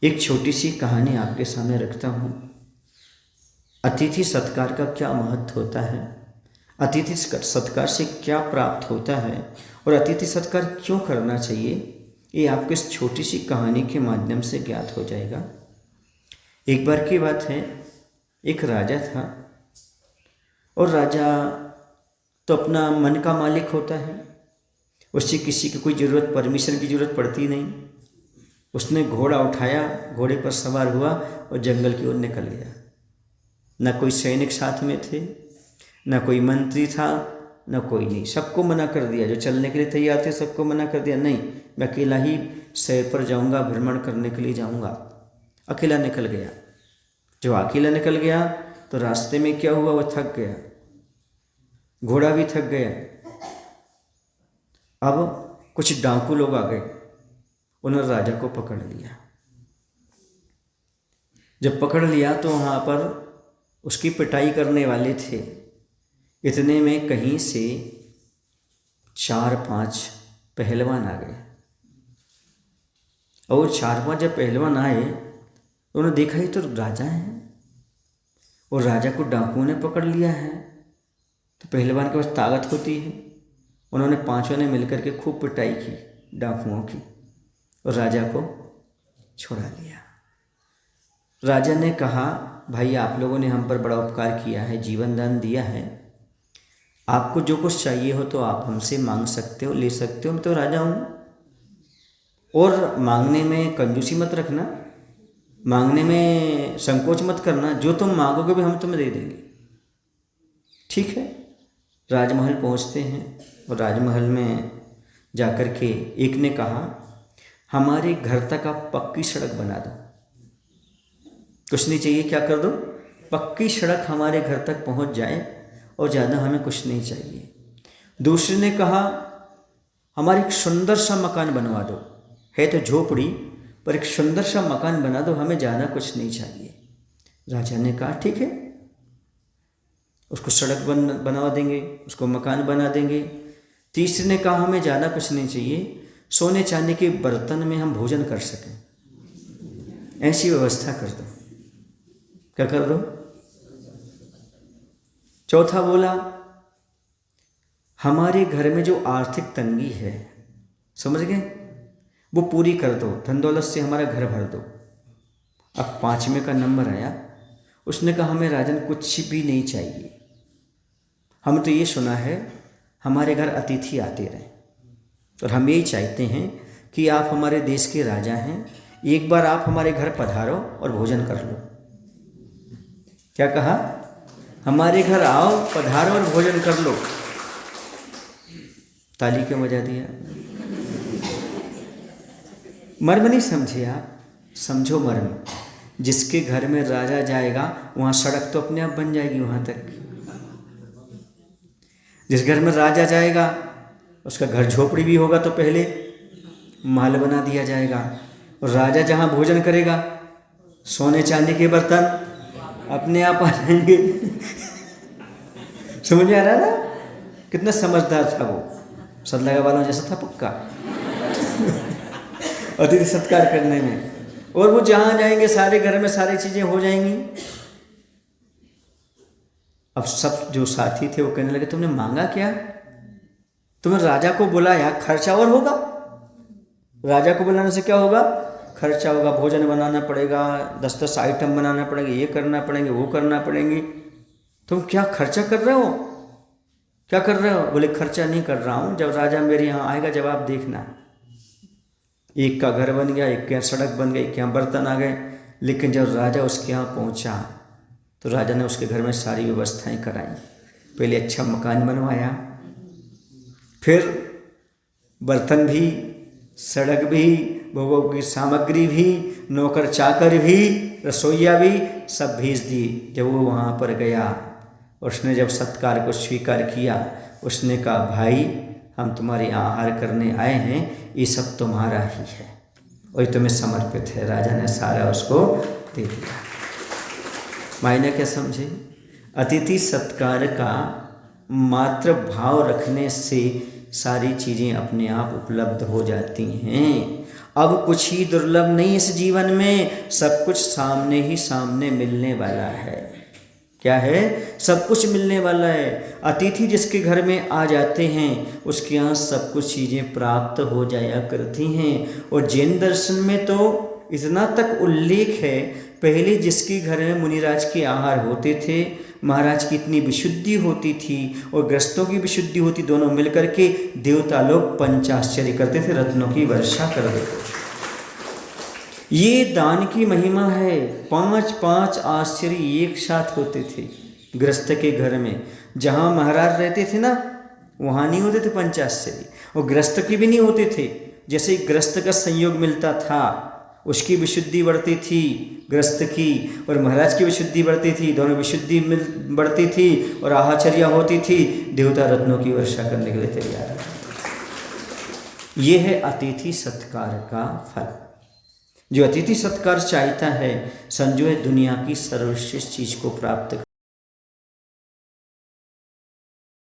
एक छोटी सी कहानी आपके सामने रखता हूँ। अतिथि सत्कार का क्या महत्व होता है, अतिथि सत्कार से क्या प्राप्त होता है और अतिथि सत्कार क्यों करना चाहिए, ये आपको इस छोटी सी कहानी के माध्यम से ज्ञात हो जाएगा। एक बार की बात है, एक राजा था और राजा तो अपना मन का मालिक होता है, उससे किसी की कोई ज़रूरत, परमिशन की ज़रूरत पड़ती नहीं। उसने घोड़ा उठाया, घोड़े पर सवार हुआ और जंगल की ओर निकल गया। न कोई सैनिक साथ में थे, न कोई मंत्री था, न कोई नहीं। सबको मना कर दिया, जो चलने के लिए तैयार थे सबको मना कर दिया, नहीं मैं अकेला ही सैर पर जाऊंगा, भ्रमण करने के लिए जाऊंगा। अकेला निकल गया। जो अकेला निकल गया तो रास्ते में क्या हुआ, वो थक गया, घोड़ा भी थक गया। अब कुछ डाकू लोग आ गए, उन्होंने राजा को पकड़ लिया। जब पकड़ लिया तो वहाँ पर उसकी पिटाई करने वाले थे। इतने में कहीं से 4-5 पहलवान आ गए और 4-5 जब पहलवान आए उन्होंने देखा ही तो राजा है और राजा को डाकुओं ने पकड़ लिया है। तो पहलवान के पास ताकत होती है, उन्होंने 5 ने मिलकर के खूब पिटाई की डाकुओं की और राजा को छुड़ा लिया। राजा ने कहा, भाई आप लोगों ने हम पर बड़ा उपकार किया है, जीवन दान दिया है, आपको जो कुछ चाहिए हो तो आप हमसे मांग सकते हो, ले सकते हो, मैं तो राजा हूँ। और मांगने में कंजूसी मत रखना, मांगने में संकोच मत करना, जो तुम मांगोगे भी हम तुम्हें दे देंगे। ठीक है। राजमहल पहुँचते हैं और राजमहल में जाकर के एक ने कहा, हमारे घर तक आप पक्की सड़क बना दो। कुछ नहीं चाहिए, क्या कर दो, पक्की सड़क हमारे घर तक पहुंच जाए और ज़्यादा हमें कुछ नहीं चाहिए। दूसरे ने कहा, हमारे एक सुंदर सा मकान बनवा दो, है तो झोपड़ी पर एक सुंदर सा मकान बना दो, हमें ज़्यादा कुछ नहीं चाहिए। राजा ने कहा ठीक है, उसको सड़क बनवा देंगे, उसको मकान बना देंगे। तीसरे ने कहा, हमें ज़्यादा कुछ नहीं चाहिए, सोने चांदी के बर्तन में हम भोजन कर सकें, ऐसी व्यवस्था कर दो। क्या कर दो? चौथा बोला, हमारे घर में जो आर्थिक तंगी है, समझ गए, वो पूरी कर दो, धन दौलत से हमारा घर भर दो। अब 5वें का नंबर आया, उसने कहा, हमें राजन कुछ भी नहीं चाहिए, हम तो ये सुना है हमारे घर अतिथि आते रहें और हम यही चाहते हैं कि आप हमारे देश के राजा हैं, एक बार आप हमारे घर पधारो और भोजन कर लो। क्या कहा? हमारे घर आओ, पधारो और भोजन कर लो। ताली क्यों बजा दिया? मर्म नहीं समझे आप? समझो मर्म। जिसके घर में राजा जाएगा वहाँ सड़क तो अपने आप बन जाएगी वहाँ तक। जिस घर में राजा जाएगा उसका घर झोपड़ी भी होगा तो पहले महल बना दिया जाएगा, और राजा जहाँ भोजन करेगा सोने चांदी के बर्तन अपने आप आ जाएंगे। समझ में आ रहा है ना? कितना समझदार था वो, सदलगा वालों जैसा था पक्का अतिथि सत्कार करने में। और वो जहाँ जाएंगे सारे घर में सारी चीज़ें हो जाएंगी। अब सब जो साथी थे वो कहने लगे, तुमने मांगा क्या? तुमने राजा को बुलाया, खर्चा और होगा। राजा को बुलाने से क्या होगा? खर्चा होगा, भोजन बनाना पड़ेगा, 10-10 आइटम बनाना पड़ेंगे, ये करना पड़ेंगे, वो करना पड़ेंगे। तुम क्या खर्चा कर रहे हो? क्या कर रहे हो? बोले खर्चा नहीं कर रहा हूँ, जब राजा मेरे यहाँ आएगा जब आप देखना। एक का घर बन गया, एक के यहाँ सड़क बन गई, एक के यहाँ बर्तन आ गए। लेकिन जब राजा उसके यहाँ पहुँचा तो राजा ने उसके घर में सारी व्यवस्थाएं कराई। पहले अच्छा मकान बनवाया, फिर बर्तन भी, सड़क भी, भोगों की सामग्री भी, नौकर चाकर भी, रसोइया भी सब भेज दी। जब वो वहाँ पर गया, उसने जब सत्कार को स्वीकार किया, उसने कहा, भाई हम तुम्हारे यहाँ आहार करने आए हैं, ये सब तुम्हारा ही है और ये तुम्हें समर्पित है। राजा ने सारा उसको दे दिया। मायने क्या समझे? अतिथि सत्कार का मात्र भाव रखने से सारी चीज़ें अपने आप उपलब्ध हो जाती हैं। अब कुछ ही दुर्लभ नहीं इस जीवन में, सब कुछ सामने ही सामने मिलने वाला है। क्या है? सब कुछ मिलने वाला है। अतिथि जिसके घर में आ जाते हैं उसके यहाँ सब कुछ चीज़ें प्राप्त हो जाया करती हैं। और जैन दर्शन में तो इतना तक उल्लेख है, पहले जिसके घर में मुनिराज के आहार होते थे, महाराज की इतनी विशुद्धि होती थी और ग्रस्तों की विशुद्धि होती, दोनों मिलकर के देवता लोग पंचाश्चर्य करते थे, रत्नों की वर्षा कर देते थे। ये दान की महिमा है। 5 आश्चर्य एक साथ होते थे गृहस्थ के घर में। जहाँ महाराज रहते थे ना, वहाँ नहीं होते थे पंचाश्चर्य, और गृहस्थ की भी नहीं होते थे। जैसे गृहस्थ का संयोग मिलता था, उसकी विशुद्धि बढ़ती थी गृहस्थ की, और महाराज की विशुद्धि बढ़ती थी, दोनों विशुद्धि बढ़ती थी और आहाचर्या होती थी, देवता रत्नों की वर्षा करने के लिए तैयार। ये है अतिथि सत्कार का फल। जो अतिथि सत्कार चाहता है, समझो है दुनिया की सर्वश्रेष्ठ चीज़ को प्राप्त